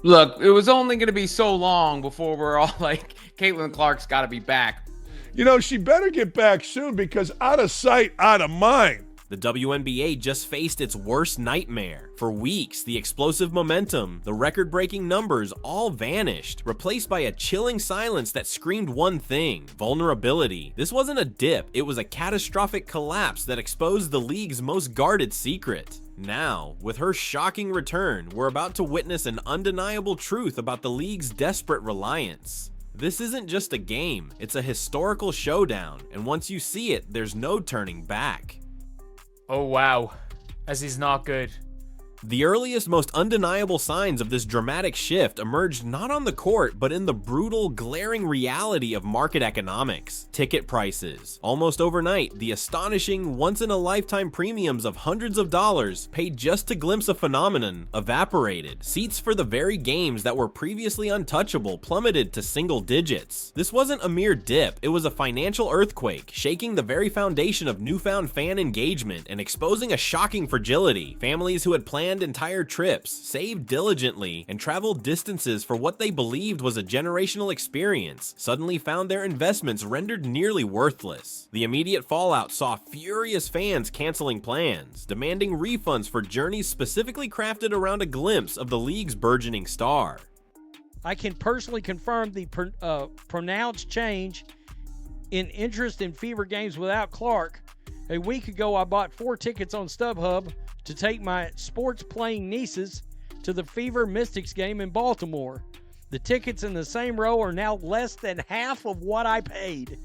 Look, it was only going to be so long before we're all like, Caitlin Clark's got to be back. You know, she better get back soon because out of sight, out of mind. The WNBA just faced its worst nightmare. For weeks, the explosive momentum, the record-breaking numbers all vanished, replaced by a chilling silence that screamed one thing: vulnerability. This wasn't a dip, it was a catastrophic collapse that exposed the league's most guarded secret. Now, with her shocking return, we're about to witness an undeniable truth about the league's desperate reliance. This isn't just a game, it's a historical showdown, and once you see it, there's no turning back. Oh wow, as is not good. The earliest, most undeniable signs of this dramatic shift emerged not on the court, but in the brutal, glaring reality of market economics. Ticket prices. Almost overnight, the astonishing, once-in-a-lifetime premiums of hundreds of dollars paid just to glimpse a phenomenon evaporated. Seats for the very games that were previously untouchable plummeted to single digits. This wasn't a mere dip, it was a financial earthquake, shaking the very foundation of newfound fan engagement and exposing a shocking fragility. Families who had planned entire trips, saved diligently, and traveled distances for what they believed was a generational experience suddenly found their investments rendered nearly worthless. The immediate fallout saw furious fans canceling plans, demanding refunds for journeys specifically crafted around a glimpse of the league's burgeoning star. I can personally confirm the pronounced change in interest in Fever games without Clark. A week ago, I bought 4 tickets on StubHub to take my sports-playing nieces to the Fever Mystics game in Baltimore. The tickets in the same row are now less than half of what I paid.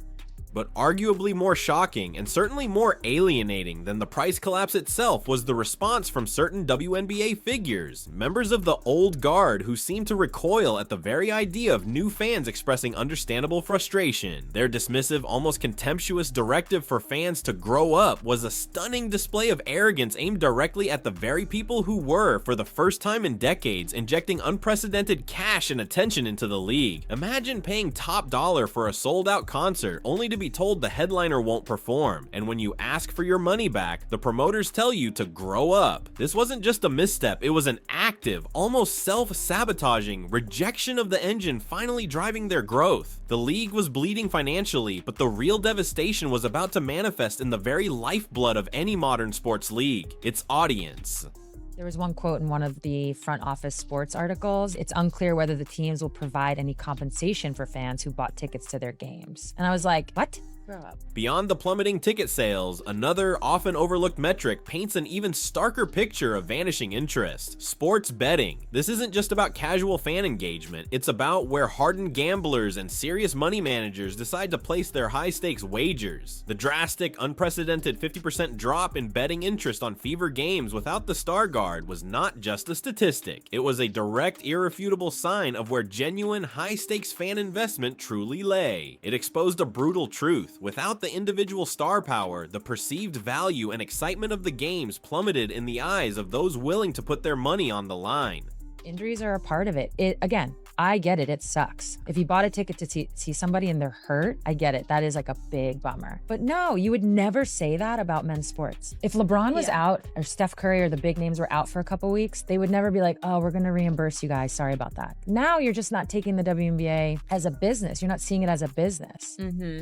But arguably more shocking and certainly more alienating than the price collapse itself was the response from certain WNBA figures, members of the old guard who seemed to recoil at the very idea of new fans expressing understandable frustration. Their dismissive, almost contemptuous directive for fans to grow up was a stunning display of arrogance aimed directly at the very people who were, for the first time in decades, injecting unprecedented cash and attention into the league. Imagine paying top dollar for a sold-out concert only to be told the headliner won't perform, and when you ask for your money back, the promoters tell you to grow up. This wasn't just a misstep, it was an active, almost self-sabotaging rejection of the engine finally driving their growth. The league was bleeding financially, but the real devastation was about to manifest in the very lifeblood of any modern sports league: its audience. There was one quote in one of the front office sports articles: "It's unclear whether the teams will provide any compensation for fans who bought tickets to their games." And I was like, what? Grow up. Beyond the plummeting ticket sales, another often overlooked metric paints an even starker picture of vanishing interest: sports betting. This isn't just about casual fan engagement, it's about where hardened gamblers and serious money managers decide to place their high-stakes wagers. The drastic, unprecedented 50% drop in betting interest on Fever games without the Star Guard was not just a statistic, it was a direct, irrefutable sign of where genuine, high-stakes fan investment truly lay. It exposed a brutal truth: without the individual star power, the perceived value and excitement of the games plummeted in the eyes of those willing to put their money on the line. Injuries are a part of it. Again, I get it. It sucks. If you bought a ticket to see somebody and they're hurt, I get it. That is like a big bummer. But no, you would never say that about men's sports. If LeBron was out, or Steph Curry or the big names were out for a couple weeks, they would never be like, oh, we're going to reimburse you guys. Sorry about that. Now you're just not taking the WNBA as a business. You're not seeing it as a business.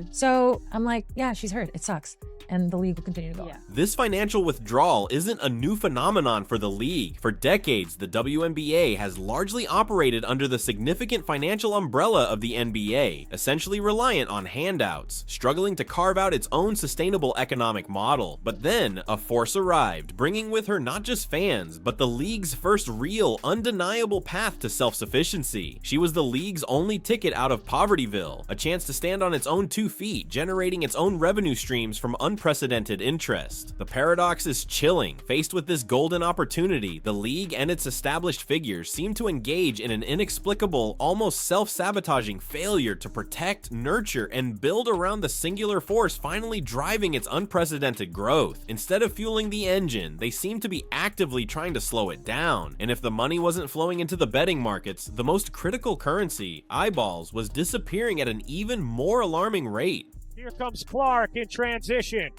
So I'm like, yeah, she's hurt. It sucks. And the league will continue to go on. This financial withdrawal isn't a new phenomenon for the league. For decades, the WNBA has largely operated under the significant financial umbrella of the NBA, essentially reliant on handouts, struggling to carve out its own sustainable economic model. But then, a force arrived, bringing with her not just fans, but the league's first real, undeniable path to self-sufficiency. She was the league's only ticket out of Povertyville, a chance to stand on its own 2 feet, generating its own revenue streams from unprecedented interest. The paradox is chilling. Faced with this golden opportunity, the league and its established figures seem to engage in an inexplicable, almost self-sabotaging failure to protect, nurture, and build around the singular force finally driving its unprecedented growth. Instead of fueling the engine, they seem to be actively trying to slow it down. And if the money wasn't flowing into the betting markets, the most critical currency, eyeballs, was disappearing at an even more alarming rate. Here comes Clark in transition.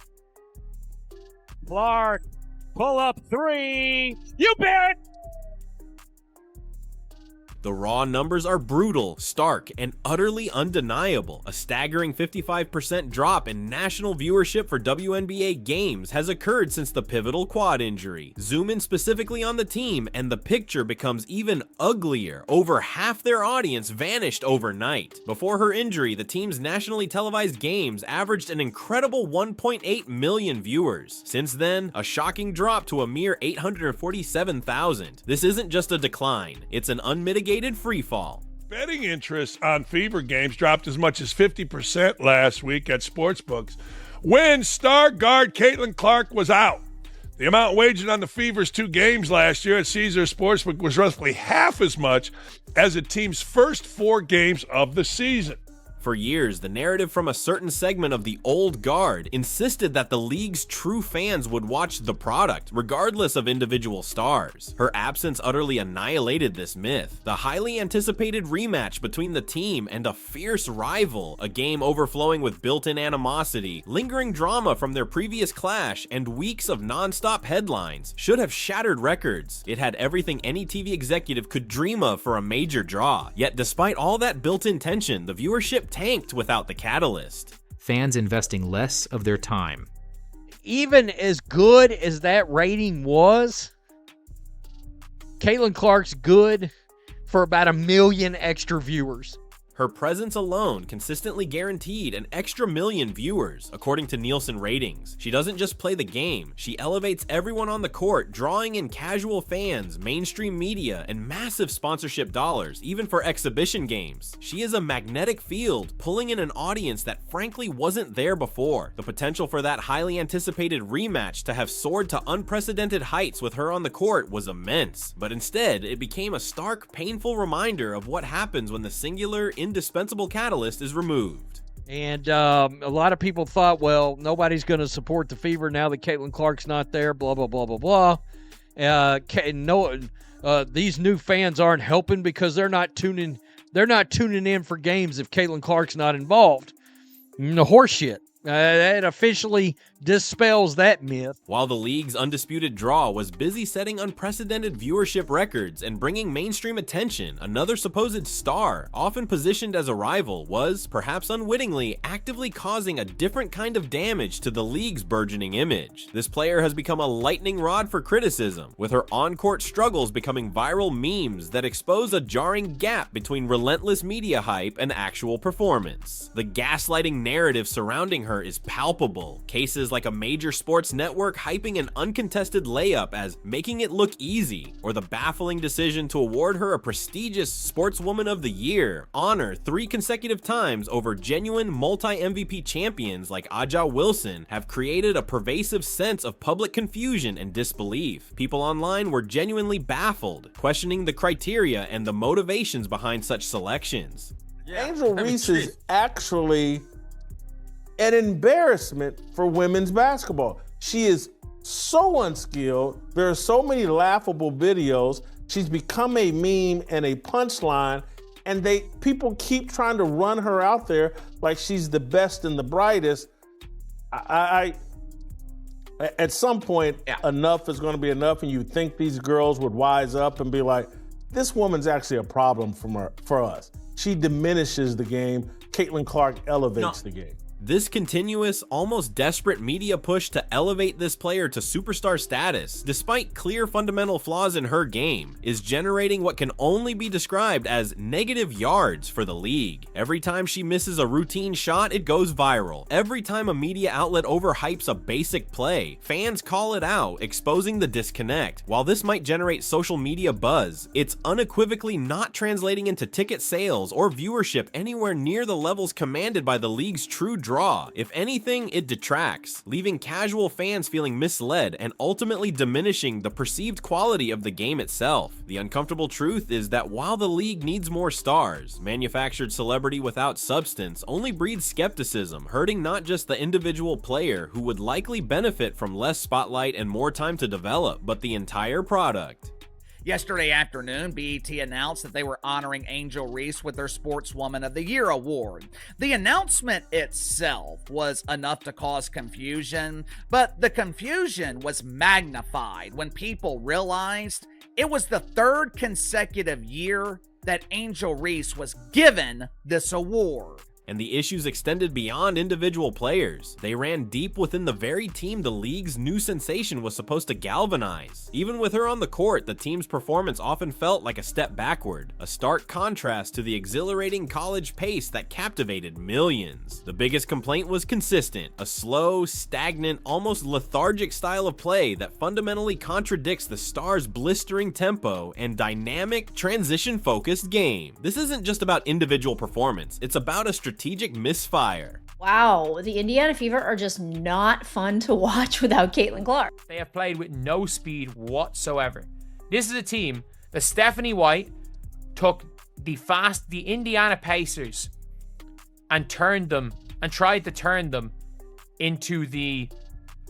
Clark, pull up 3. You bet! The raw numbers are brutal, stark, and utterly undeniable. A staggering 55% drop in national viewership for WNBA games has occurred since the pivotal quad injury. Zoom in specifically on the team, and the picture becomes even uglier. Over half their audience vanished overnight. Before her injury, the team's nationally televised games averaged an incredible 1.8 million viewers. Since then, a shocking drop to a mere 847,000. This isn't just a decline, it's an unmitigated freefall. Betting interest on Fever games dropped as much as 50% last week at sportsbooks when star guard Caitlin Clark was out. The amount wagered on the Fever's 2 games last year at Caesar Sportsbook was roughly half as much as the team's first 4 games of the season. For years, the narrative from a certain segment of the old guard insisted that the league's true fans would watch the product, regardless of individual stars. Her absence utterly annihilated this myth. The highly anticipated rematch between the team and a fierce rival, a game overflowing with built-in animosity, lingering drama from their previous clash, and weeks of non-stop headlines, should have shattered records. It had everything any TV executive could dream of for a major draw. Yet despite all that built-in tension, the viewership tanked without the catalyst. Fans investing less of their time. Even as good as that rating was, Caitlin Clark's good for about 1 million extra viewers. Her presence alone consistently guaranteed an extra 1 million viewers, according to Nielsen ratings. She doesn't just play the game, she elevates everyone on the court, drawing in casual fans, mainstream media, and massive sponsorship dollars, even for exhibition games. She is a magnetic field, pulling in an audience that frankly wasn't there before. The potential for that highly anticipated rematch to have soared to unprecedented heights with her on the court was immense, but instead, it became a stark, painful reminder of what happens when the singular, indispensable catalyst is removed. And a lot of people thought, well, nobody's going to support the Fever now that Caitlin Clark's not there, blah, blah, blah, blah, blah. These new fans aren't helping because they're not tuning in for games if Caitlin Clark's not involved. Horseshit. That officially dispels that myth. While the league's undisputed draw was busy setting unprecedented viewership records and bringing mainstream attention, another supposed star, often positioned as a rival, was, perhaps unwittingly, actively causing a different kind of damage to the league's burgeoning image. This player has become a lightning rod for criticism, with her on-court struggles becoming viral memes that expose a jarring gap between relentless media hype and actual performance. The gaslighting narrative surrounding her is palpable. Cases like a major sports network hyping an uncontested layup as making it look easy, or the baffling decision to award her a prestigious Sportswoman of the Year honor 3 consecutive times over genuine multi-MVP champions like Aja Wilson, have created a pervasive sense of public confusion and disbelief. People online were genuinely baffled, questioning the criteria and the motivations behind such selections. Angel Reese is actually an embarrassment for women's basketball. She is so unskilled. There are so many laughable videos. She's become a meme and a punchline, and people keep trying to run her out there like she's the best and the brightest. At some point, enough is going to be enough, and you think these girls would wise up and be like, this woman's actually a problem for us. She diminishes the game. Caitlin Clark elevates the game. This continuous, almost desperate media push to elevate this player to superstar status, despite clear fundamental flaws in her game, is generating what can only be described as negative yards for the league. Every time she misses a routine shot, it goes viral. Every time a media outlet overhypes a basic play, fans call it out, exposing the disconnect. While this might generate social media buzz, it's unequivocally not translating into ticket sales or viewership anywhere near the levels commanded by the league's true draw. If anything, it detracts, leaving casual fans feeling misled and ultimately diminishing the perceived quality of the game itself. The uncomfortable truth is that while the league needs more stars, manufactured celebrity without substance only breeds skepticism, hurting not just the individual player who would likely benefit from less spotlight and more time to develop, but the entire product. Yesterday afternoon, BET announced that they were honoring Angel Reese with their Sportswoman of the Year award. The announcement itself was enough to cause confusion, but the confusion was magnified when people realized it was the 3rd consecutive year that Angel Reese was given this award. And the issues extended beyond individual players. They ran deep within the very team the league's new sensation was supposed to galvanize. Even with her on the court, the team's performance often felt like a step backward, a stark contrast to the exhilarating college pace that captivated millions. The biggest complaint was consistent, a slow, stagnant, almost lethargic style of play that fundamentally contradicts the Stars' blistering tempo and dynamic, transition-focused game. This isn't just about individual performance, it's about a strategic misfire. Wow, the Indiana Fever are just not fun to watch without Caitlin Clark. They have played with no speed whatsoever. This is a team that Stephanie White took the Indiana Pacers and tried to turn them into the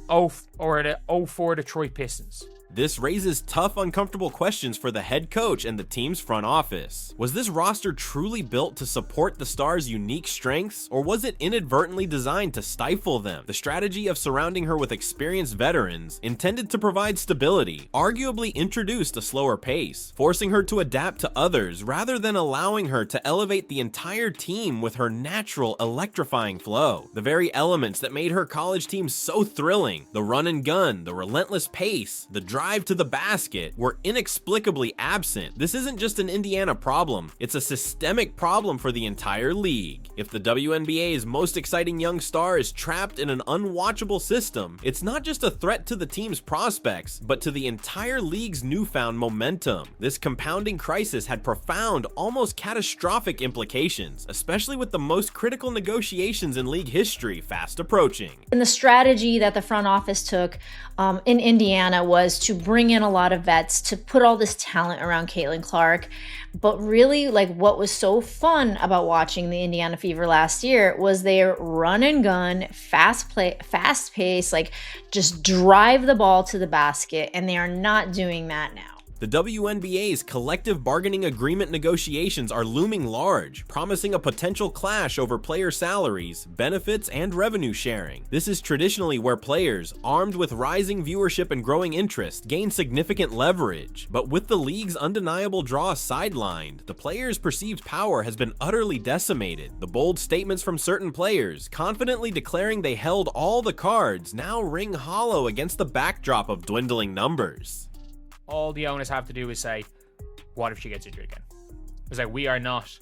04 Detroit Pistons. This raises tough, uncomfortable questions for the head coach and the team's front office. Was this roster truly built to support the Stars' unique strengths, or was it inadvertently designed to stifle them? The strategy of surrounding her with experienced veterans, intended to provide stability, arguably introduced a slower pace, forcing her to adapt to others rather than allowing her to elevate the entire team with her natural, electrifying flow. The very elements that made her college team so thrilling, the run and gun, the relentless pace, the drive to the basket, were inexplicably absent. This isn't just an Indiana problem, it's a systemic problem for the entire league. If the WNBA's most exciting young star is trapped in an unwatchable system, it's not just a threat to the team's prospects, but to the entire league's newfound momentum. This compounding crisis had profound, almost catastrophic implications, especially with the most critical negotiations in league history fast approaching. And the strategy that the front office took in Indiana was to bring in a lot of vets, to put all this talent around Caitlin Clark. But really, like, what was so fun about watching the Indiana Fever last year was their run and gun, fast pace, like just drive the ball to the basket, and they are not doing that now. The WNBA's collective bargaining agreement negotiations are looming large, promising a potential clash over player salaries, benefits, and revenue sharing. This is traditionally where players, armed with rising viewership and growing interest, gain significant leverage. But with the league's undeniable draw sidelined, the players' perceived power has been utterly decimated. The bold statements from certain players, confidently declaring they held all the cards, now ring hollow against the backdrop of dwindling numbers. All the owners have to do is say, what if she gets injured again? It's like, we are not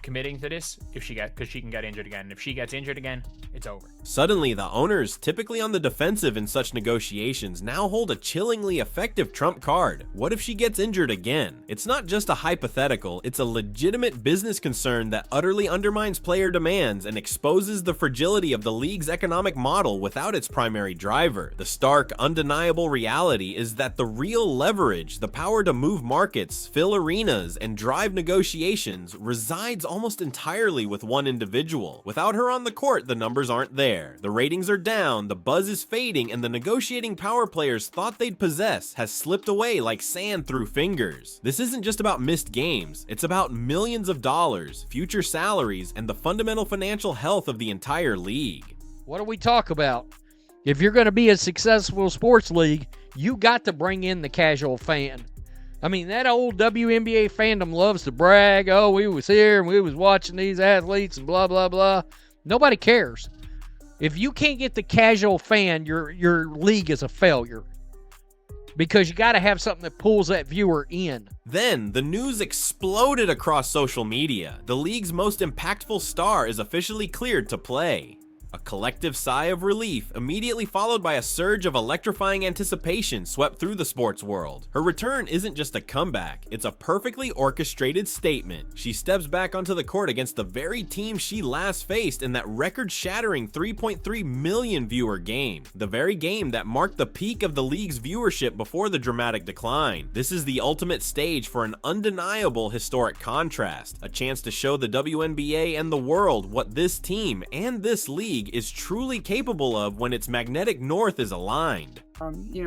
committing to this because she can get injured again. And if she gets injured again, it's over. Suddenly, the owners, typically on the defensive in such negotiations, now hold a chillingly effective trump card. What if she gets injured again? It's not just a hypothetical, it's a legitimate business concern that utterly undermines player demands and exposes the fragility of the league's economic model without its primary driver. The stark, undeniable reality is that the real leverage, the power to move markets, fill arenas, and drive negotiations resides almost entirely with one individual. Without her on the court, the numbers aren't there. The ratings are down, the buzz is fading, and the negotiating power players thought they'd possess has slipped away like sand through fingers. This isn't just about missed games, it's about millions of dollars, future salaries, and the fundamental financial health of the entire league. What do we talk about? If you're going to be a successful sports league, you got to bring in the casual fan. I mean, that old WNBA fandom loves to brag, oh, we was here and we was watching these athletes and blah, blah, blah. Nobody cares. If you can't get the casual fan, your league is a failure. Because you got to have something that pulls that viewer in. Then, the news exploded across social media. The league's most impactful star is officially cleared to play. A collective sigh of relief, immediately followed by a surge of electrifying anticipation, swept through the sports world. Her return isn't just a comeback, it's a perfectly orchestrated statement. She steps back onto the court against the very team she last faced in that record-shattering 3.3 million viewer game. The very game that marked the peak of the league's viewership before the dramatic decline. This is the ultimate stage for an undeniable historic contrast, a chance to show the WNBA and the world what this team and this league is truly capable of when its magnetic north is aligned.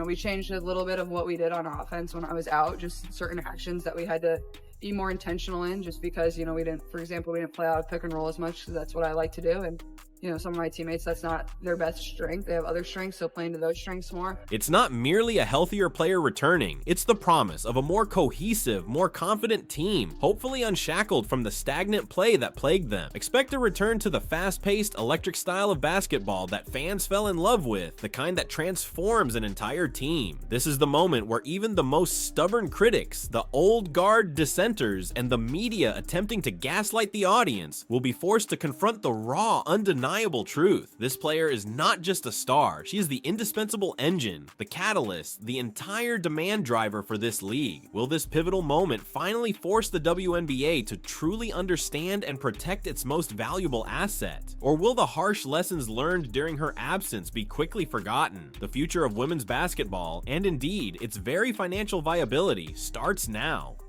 We changed a little bit of what we did on offense when I was out, just certain actions that we had to be more intentional in, just because, we didn't play out of pick and roll as much, because that's what I like to do. And some of my teammates, that's not their best strength. They have other strengths, so playing to those strengths more. It's not merely a healthier player returning, it's the promise of a more cohesive, more confident team, hopefully unshackled from the stagnant play that plagued them. Expect a return to the fast-paced, electric style of basketball that fans fell in love with, the kind that transforms an entire team. This is the moment where even the most stubborn critics, the old guard dissenters, and the media attempting to gaslight the audience will be forced to confront the raw, undeniable truth. This player is not just a star, she is the indispensable engine, the catalyst, the entire demand driver for this league. Will this pivotal moment finally force the WNBA to truly understand and protect its most valuable asset? Or will the harsh lessons learned during her absence be quickly forgotten? The future of women's basketball, and indeed its very financial viability, starts now.